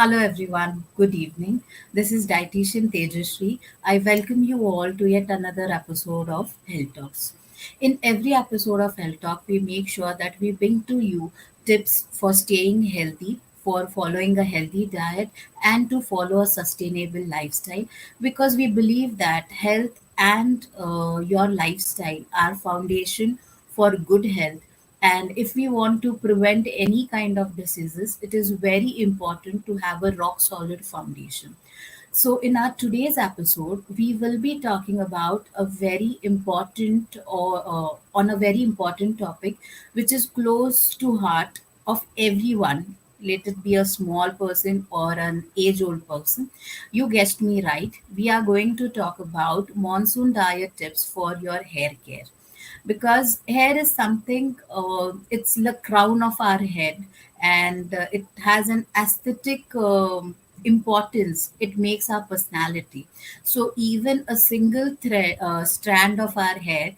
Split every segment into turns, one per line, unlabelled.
Hello everyone, good evening. This is Dietitian Tejashree. I welcome you all to yet another episode of Health Talks. In every episode of Health Talk, we make sure that we bring to you tips for staying healthy, for following a healthy diet, and to follow a sustainable lifestyle because we believe that health and your lifestyle are foundation for good health, and if we want to prevent any kind of diseases, it is very important to have a rock solid foundation. So, in our today's episode, we will be talking about a very important or on a very important topic, which is close to heart of everyone. Let it be a small person or an age-old person. You guessed me right. We are going to talk about monsoon diet tips for your hair care because hair is something, it's the crown of our head, and it has an aesthetic importance. It makes our personality. So even a single strand of our hair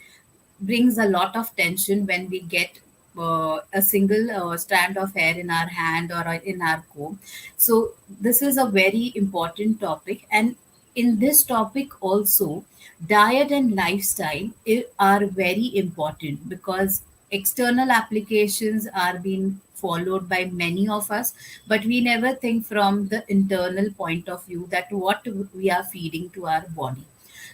brings a lot of tension when we get a single strand of hair in our hand or in our comb. So this is a very important topic, and in this topic also, diet and lifestyle are very important because external applications are being followed by many of us, but we never think from the internal point of view that what we are feeding to our body.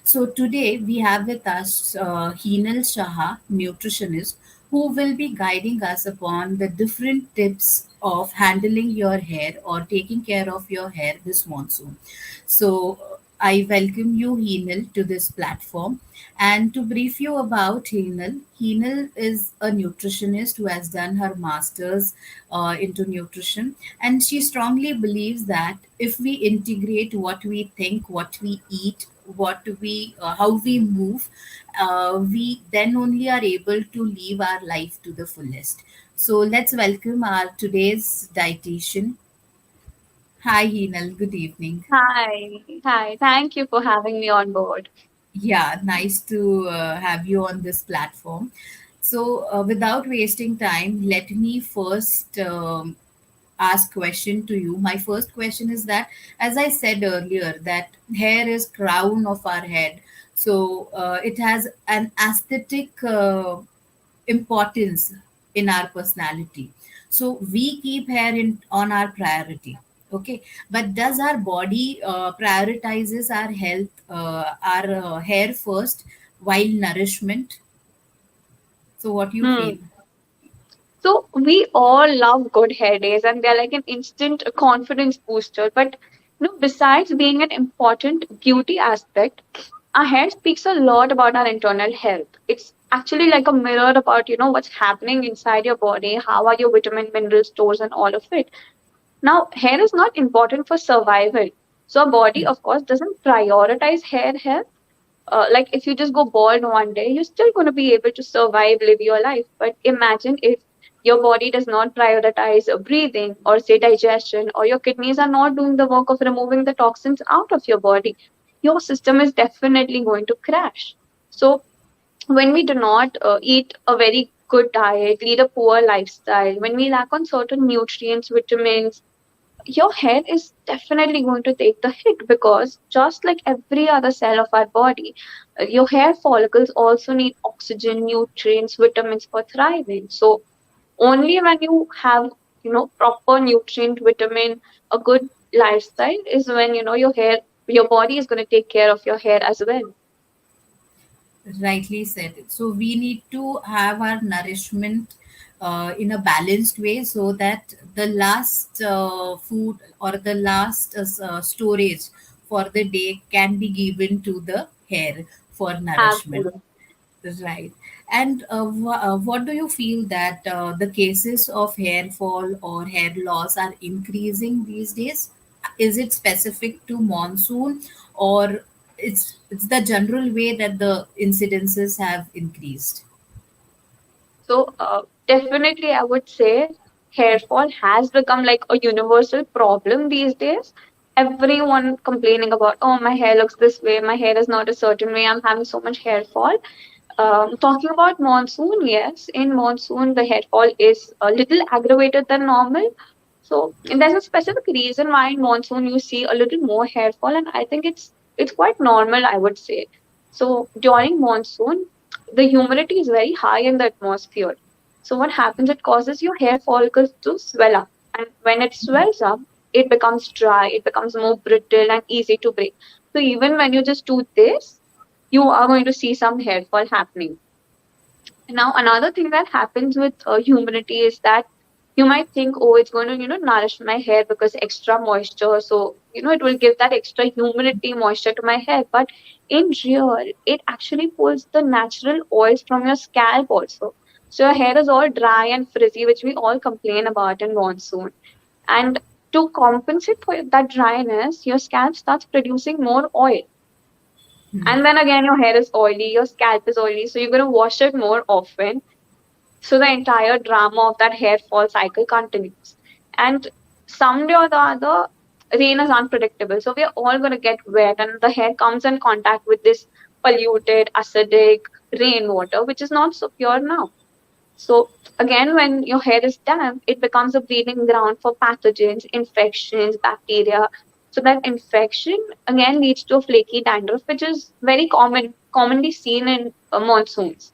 So today we have with us Henal Shah, nutritionist, who will be guiding us upon the different tips of handling your hair or taking care of your hair this monsoon. So I welcome you, Henal, to this platform. And to brief you about Henal is a nutritionist who has done her master's into nutrition, and she strongly believes that if we integrate what we think, what we eat, how we move, we then only are able to live our life to the fullest. So let's welcome our today's dietitian. Hi, Hinal. Good evening.
Hi. Thank you for having me on board.
Yeah, nice to have you on this platform. So, without wasting time, let me first ask question to you. My first question is that, as I said earlier, that hair is crown of our head. So, it has an aesthetic importance in our personality. So we keep hair in on our priority. Okay, but does our body prioritizes our health, our hair first while nourishment? So what you feel?
Hmm. So we all love good hair days and they're like an instant confidence booster. But besides being an important beauty aspect, our hair speaks a lot about our internal health. It's actually like a mirror about, what's happening inside your body, how are your vitamin mineral stores and all of it. Now, hair is not important for survival. So our body, of course, doesn't prioritize hair health. Like if you just go bald one day, you're still going to be able to survive, live your life. But imagine if your body does not prioritize breathing or say digestion, or your kidneys are not doing the work of removing the toxins out of your body, your system is definitely going to crash. So when we do not eat a very good diet, lead a poor lifestyle, when we lack on certain nutrients, vitamins, your hair is definitely going to take the hit because just like every other cell of our body, your hair follicles also need oxygen, nutrients, vitamins for thriving. So only when you have, proper nutrient, vitamin, a good lifestyle is when, your body is going to take care of your hair as well.
Rightly said. So we need to have our nourishment in a balanced way so that the last food or the last storage for the day can be given to the hair for nourishment.
Absolutely.
Right. And what do you feel that the cases of hair fall or hair loss are increasing these days? Is it specific to monsoon, or it's the general way that the incidences have increased?
So, definitely, I would say hair fall has become like a universal problem these days. Everyone complaining about, oh, my hair looks this way, my hair is not a certain way, I'm having so much hair fall. Talking about monsoon, yes, in monsoon, the hair fall is a little aggravated than normal. So and there's a specific reason why in monsoon you see a little more hair fall, and I think it's quite normal, I would say. So during monsoon, the humidity is very high in the atmosphere. So what happens? It causes your hair follicles to swell up, and when it swells up, it becomes dry, it becomes more brittle and easy to break. So even when you just do this, you are going to see some hair fall happening. Now, another thing that happens with humidity is that you might think, oh, it's going to, nourish my hair because extra moisture. So, it will give that extra humidity moisture to my hair. But in real, it actually pulls the natural oils from your scalp also. So your hair is all dry and frizzy, which we all complain about in monsoon. And to compensate for that dryness, your scalp starts producing more oil.
Hmm.
And then again, your hair is oily, your scalp is oily, so you're going to wash it more often, so the entire drama of that hair fall cycle continues. And someday or the other, rain is unpredictable. So we are all going to get wet, and the hair comes in contact with this polluted, acidic rainwater, which is not so pure now. So again, when your hair is damp, it becomes a breeding ground for pathogens, infections, bacteria. So that infection again leads to a flaky dandruff, which is very commonly seen in monsoons.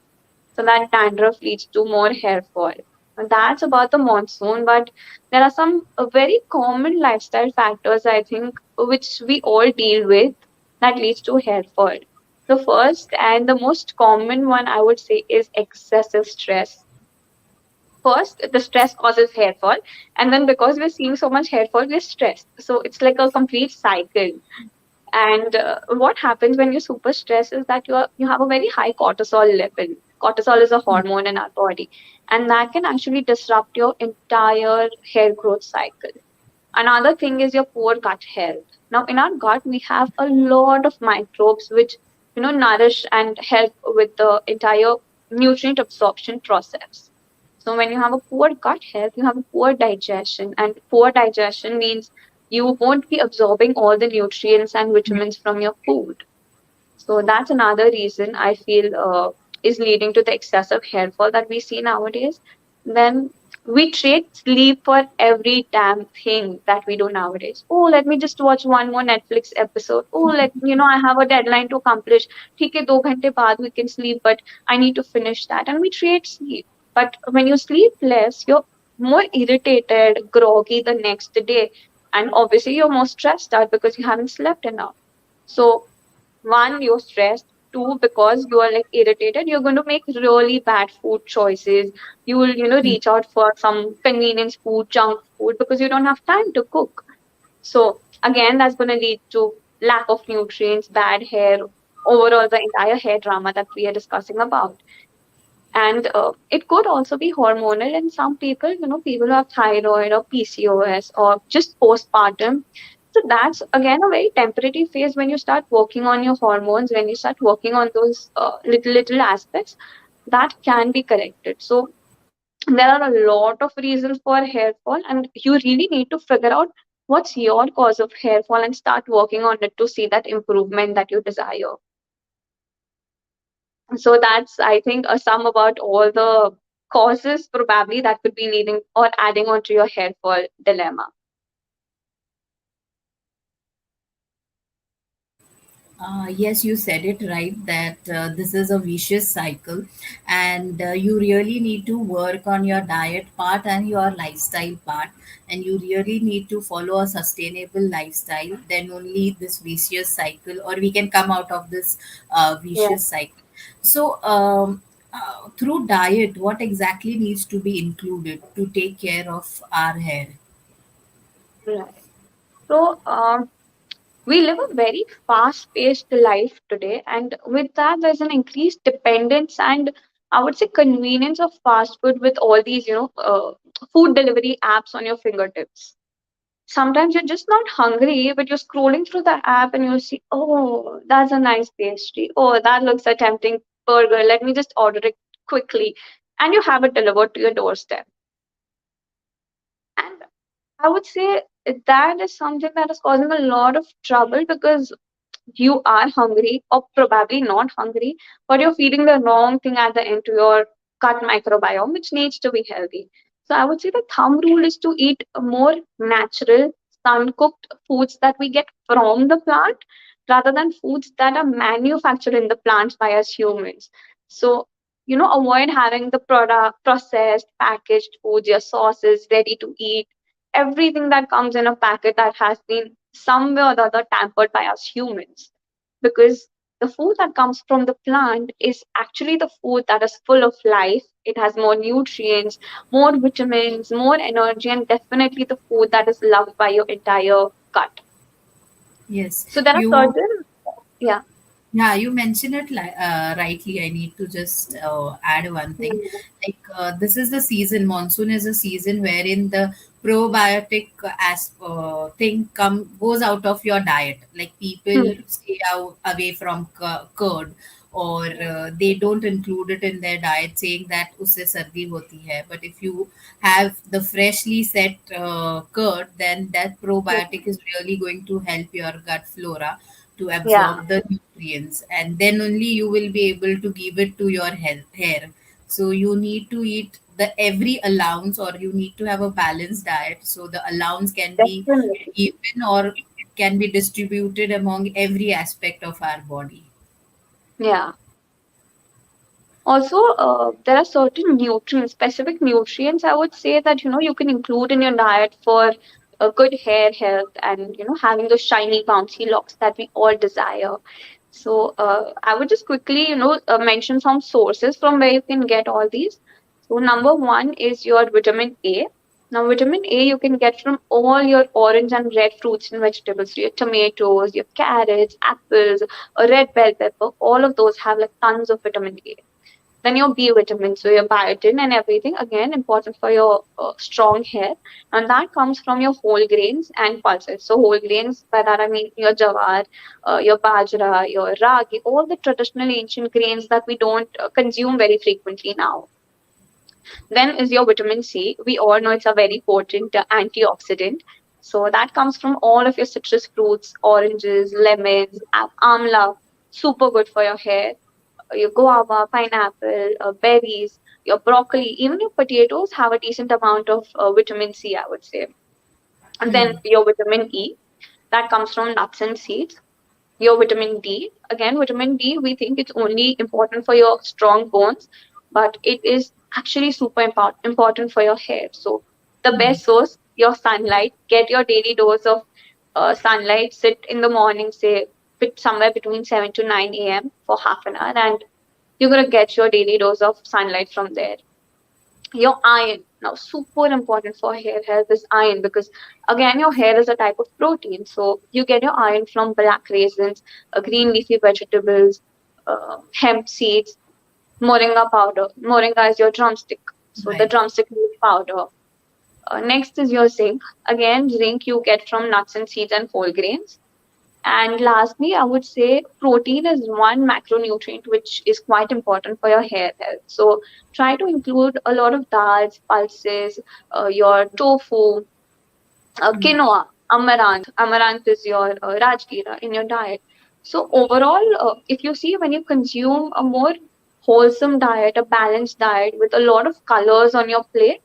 So that dandruff leads to more hair fall. And that's about the monsoon, but there are some very common lifestyle factors, I think, which we all deal with that leads to hair fall. The first and the most common one I would say is excessive stress. First, the stress causes hair fall, and then because we're seeing so much hair fall, we're stressed. So it's like a complete cycle. And what happens when you're super stressed is that you have a very high cortisol level. Cortisol is a hormone in our body, and that can actually disrupt your entire hair growth cycle. Another thing is your poor gut health. Now, in our gut, we have a lot of microbes which nourish and help with the entire nutrient absorption process. So when you have a poor gut health, you have a poor digestion, and poor digestion means you won't be absorbing all the nutrients and vitamins from your food. So that's another reason I feel is leading to the excessive hair fall that we see nowadays. Then we trade sleep for every damn thing that we do nowadays. Oh, let me just watch one more Netflix episode. Oh, I have a deadline to accomplish. ठीक है 2 घंटे बाद we can sleep, but I need to finish that. And we trade sleep. But when you sleep less, you're more irritated, groggy the next day. And obviously you're more stressed out because you haven't slept enough. So one, you're stressed. Two, because you are like irritated, you're going to make really bad food choices. You will, reach out for some convenience food, junk food, because you don't have time to cook. So again, that's going to lead to lack of nutrients, bad hair, overall the entire hair drama that we are discussing about. And it could also be hormonal in some people, people who have thyroid or PCOS or just postpartum. So that's again a very temporary phase when you start working on your hormones, when you start working on those little aspects that can be corrected. So there are a lot of reasons for hair fall, and you really need to figure out what's your cause of hair fall and start working on it to see that improvement that you desire. So that's, I think, a sum about all the causes probably that could be leading or adding on to your hair fall dilemma.
Yes, you said it right that this is a vicious cycle, and you really need to work on your diet part and your lifestyle part, and you really need to follow a sustainable lifestyle. Then only this vicious cycle, or we can come out of this
Yeah,
vicious cycle. So, through diet, what exactly needs to be included to take care of our hair?
right. So we live a very fast-paced life today, and with that, there's an increased dependence and I would say convenience of fast food with all these, food delivery apps on your fingertips. Sometimes you're just not hungry, but you're scrolling through the app and you see, oh, that's a nice pastry. Oh, that looks a tempting burger. Let me just order it quickly. And you have it delivered to your doorstep. And I would say that is something that is causing a lot of trouble because you are hungry or probably not hungry, but you're feeding the wrong thing at the end to your gut microbiome, which needs to be healthy. So I would say the thumb rule is to eat more natural, sun cooked foods that we get from the plant rather than foods that are manufactured in the plants by us humans. So, avoid having the product processed, packaged foods, your sauces ready to eat, everything that comes in a packet that has been somewhere or the other tampered by us humans. Because the food that comes from the plant is actually the food that is full of life. It has more nutrients, more vitamins, more energy, and definitely the food that is loved by your entire gut.
Yes,
So there are
you
certain, yeah.
Yeah, you mentioned it rightly. I need to just add one thing. Like this is the season. Monsoon is a season wherein the probiotic thing goes out of your diet. Like people
Hmm.
stay out away from curd, or they don't include it in their diet, saying that usse sardi hoti hai. But if you have the freshly set curd, then that probiotic is really going to help your gut flora to
Yeah,
absorb the nutrients, and then only you will be able to give it to your hair. So you need to eat the every allowance, or you need to have a balanced diet so the allowance can be
definitely.
even, or can be distributed among every aspect of our body.
Yeah. Also, there are certain nutrients, specific nutrients, I would say that, you can include in your diet for a good hair health and, having those shiny, bouncy locks that we all desire. So, I would just quickly, mention some sources from where you can get all these. So, number one is your vitamin A. Now, vitamin A you can get from all your orange and red fruits and vegetables, so your tomatoes, your carrots, apples, a red bell pepper, all of those have like tons of vitamin A. Then your B vitamins, so your biotin and everything, again, important for your strong hair. And that comes from your whole grains and pulses. So, whole grains, by that I mean your jawar, your bajra, your ragi, all the traditional ancient grains that we don't consume very frequently now. Then is your vitamin C. We all know it's a very potent antioxidant. So, that comes from all of your citrus fruits, oranges, lemons, amla, super good for your hair, your guava, pineapple, berries, your broccoli, even your potatoes have a decent amount of vitamin C, I would say. And then
Hmm.
your vitamin E, that comes from nuts and seeds. Your vitamin D, again, vitamin D, we think it's only important for your strong bones, but it is actually super important for your hair. So, the
Hmm.
best source, your sunlight, get your daily dose of sunlight, sit in the morning, say, somewhere between 7 to 9 a.m. for half an hour, and you're going to get your daily dose of sunlight from there. Your iron, now super important for hair health is iron, because again your hair is a type of protein, so you get your iron from black raisins, green leafy vegetables, hemp seeds, moringa powder. Moringa is your drumstick, so the
Right.
drumstick leaf powder. Next is your zinc. Again, zinc you get from nuts and seeds and whole grains. And lastly, I would say protein is one macronutrient which is quite important for your hair health. So try to include a lot of dals, pulses, your tofu,
Hmm.
quinoa, amaranth. Amaranth is your rajgira in your diet. So overall, if you see, when you consume a more wholesome diet, a balanced diet with a lot of colors on your plate,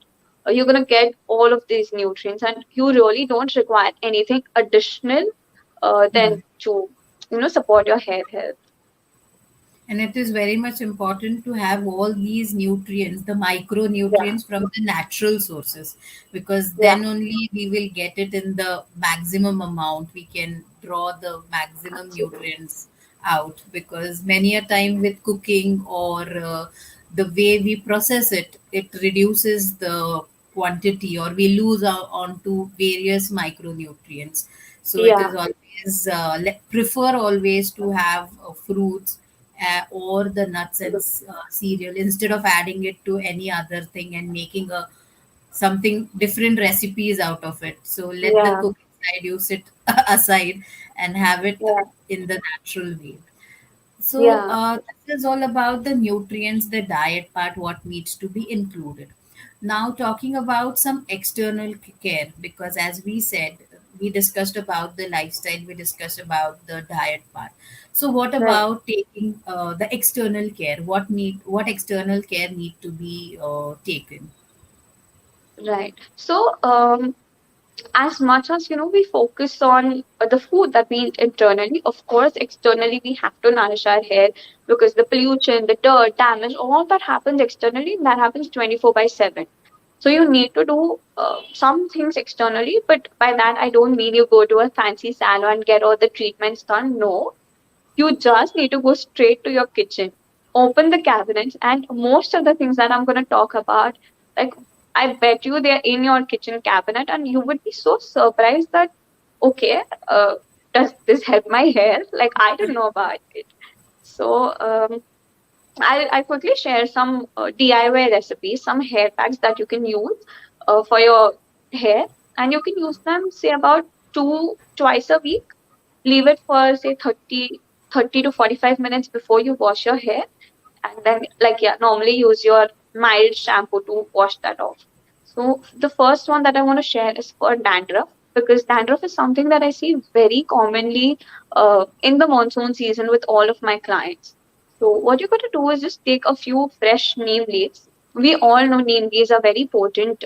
you're going to get all of these nutrients, and you really don't require anything additional than
Hmm.
to support your hair health.
And it is very much important to have all these nutrients, the
Yeah,
micronutrients from the natural sources, because
yeah,
then only we will get it in the maximum amount. We can draw the maximum
absolutely.
nutrients out, because many a time with cooking, or the way we process it, it reduces the quantity, or we lose out onto various micronutrients. So it
Yeah,
is always prefer always to have fruits, or the nuts and cereal, instead of adding it to any other thing and making a something different recipes out of it. So let the
yeah,
cooking side, you sit aside and have it
yeah,
in the natural way. So
yeah,
this is all about the nutrients, the diet part, what needs to be included. Now talking about some external care, because as we said, we discussed about the lifestyle, we discussed about the diet part. So what
right.
about taking the external care? What external care need to be taken?
Right. So, as much as we focus on the food that we eat internally, of course, externally we have to nourish our hair because the pollution, the dirt, damage, all that happens externally, and that happens 24/7. So you need to do some things externally, but by that I don't mean you go to a fancy salon, get all the treatments done. No, you just need to go straight to your kitchen, open the cabinets, and most of the things that I'm going to talk about, like, I bet you they're in your kitchen cabinet, and you would be so surprised that, okay, does this help my hair? Like, I didn't know about it. So, I'll quickly share some DIY recipes, some hair packs that you can use for your hair, and you can use them, say, about twice a week. Leave it for, say, 30 to 45 minutes before you wash your hair, and then, like, yeah, normally use your mild shampoo to wash that off. So the first one that I want to share is for dandruff, because dandruff is something that I see very commonly in the monsoon season with all of my clients. So what you're going to do is just take a few fresh neem leaves. We all know neem leaves are very potent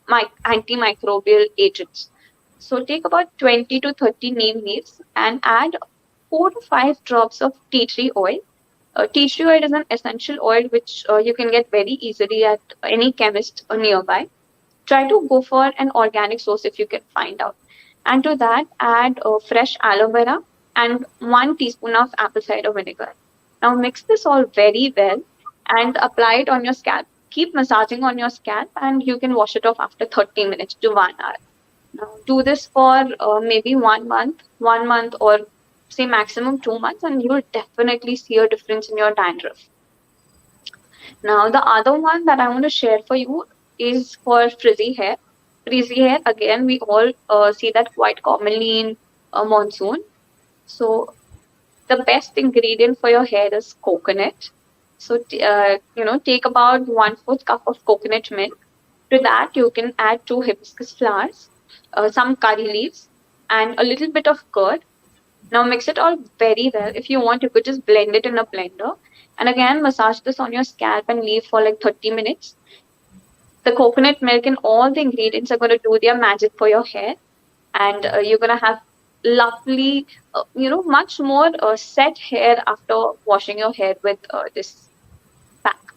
antimicrobial agents. So take about 20 to 30 neem leaves and add 4 to 5 drops of tea tree oil. Tea tree oil is an essential oil which you can get very easily at any chemist nearby. Try to go for an organic source if you can find out. And to that, add fresh aloe vera and 1 teaspoon of apple cider vinegar. Now mix this all very well and apply it on your scalp. Keep massaging on your scalp, and you can wash it off after 30 minutes to 1 hour. Now, do this for maybe 1 month, or say maximum 2 months, and you'll definitely see a difference in your dandruff. Now, the other one that I want to share for you is for frizzy hair. Frizzy hair, again, we all see that quite commonly in monsoon. So, the best ingredient for your hair is coconut. So, take about 1/4 cup of coconut milk. To that, you can add 2 hibiscus flowers, some curry leaves, and a little bit of curd. Now mix it all very well. If you want, you could just blend it in a blender. And again, massage this on your scalp and leave for like 30 minutes. The coconut milk and all the ingredients are going to do their magic for your hair. And you're going to have lovely, much more set hair after washing your hair with this pack.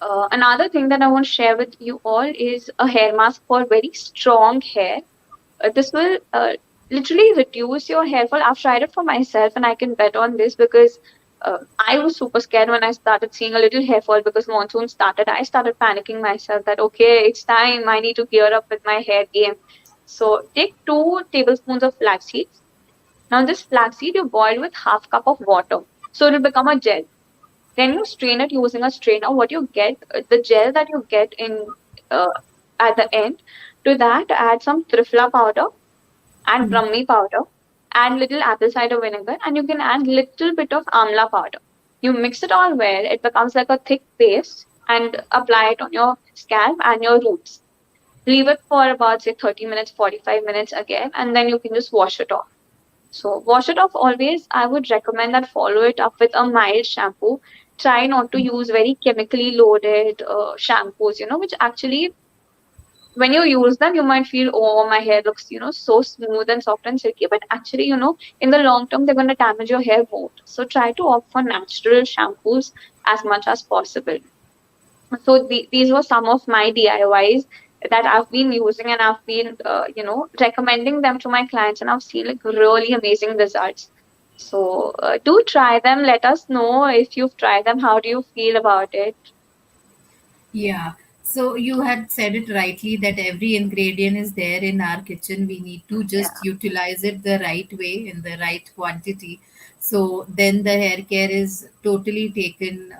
Another thing that I want to share with you all is a hair mask for very strong hair. This will literally reduce your hair fall. I've tried it for myself, and I can bet on this because I was super scared when I started seeing a little hair fall because monsoon started. I started panicking myself that, okay, it's time. I need to gear up with my hair game. So take 2 tablespoons of flax seeds. Now this flax seed you boil with half cup of water, so it will become a gel. Then you strain it using a strainer. What you get, the gel that you get in uh, at the end, to that add some trifla powder and brahmi powder, add little apple cider vinegar, and you can add little bit of amla powder. You mix it all well, it becomes like a thick paste, and apply it on your scalp and your roots. Leave it for about, say, 30 minutes, 45 minutes again, and then you can just wash it off. So wash it off always. I would recommend that follow it up with a mild shampoo. Try not to use very chemically loaded shampoos, which actually, when you use them, you might feel, oh, my hair looks, so smooth and soft and silky. But actually, in the long term, they're going to damage your hair more. So try to opt for natural shampoos as much as possible. So these were some of my DIYs that I've been using, and I've been, recommending them to my clients, and I've seen like really amazing results. So do try them. Let us know if you've tried them. How do you feel about it?
Yeah. So you had said it rightly that every ingredient is there in our kitchen. We need to just
Yeah.
utilize it the right way in the right quantity. So then the hair care is totally taken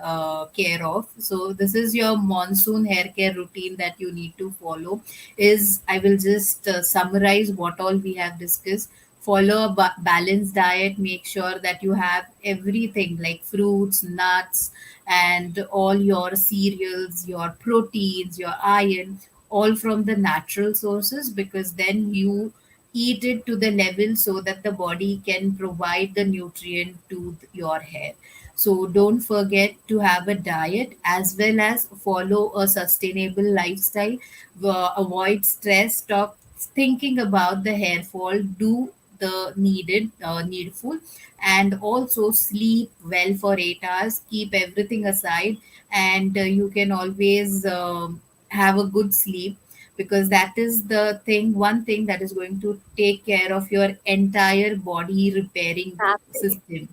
care of. So this is your monsoon hair care routine that you need to follow. Is I will just summarize what all we have discussed. Follow a balanced diet. Make sure that you have everything like fruits, nuts, and all your cereals, your proteins, your iron, all from the natural sources, because then you eat it to the level so that the body can provide the nutrient to your hair. So don't forget to have a diet as well as follow a sustainable lifestyle. Avoid stress. Stop thinking about the hair fall. Do the needful, and also sleep well for 8 hours. Keep everything aside, and you can always have a good sleep, because that is the thing, one thing that is going to take care of your entire body repairing
Exactly.
system.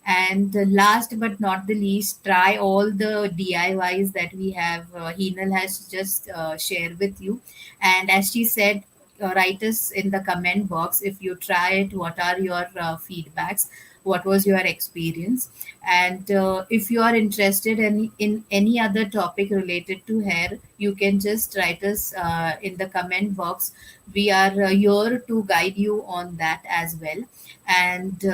And last but not the least, try all the DIYs that we have, Heenal has just shared with you. And as she said, write us in the comment box if you try it, what are your feedbacks, what was your experience. And if you are interested in any other topic related to hair, you can just write us in the comment box. We are here to guide you on that as well. And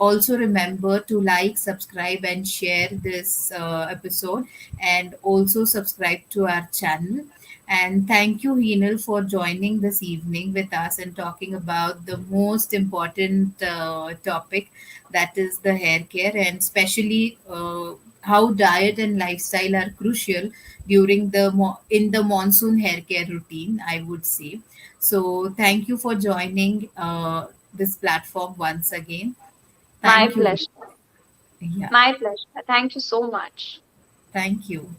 also remember to like, subscribe, and share this episode, and also subscribe to our channel. And thank you, Heenal, for joining this evening with us and talking about the most important topic, that is the hair care, and especially how diet and lifestyle are crucial during in the monsoon hair care routine, I would say. So thank you for joining this platform once again.
My
Thank you.
pleasure.
Yeah,
My pleasure. Thank you so much.
thank you.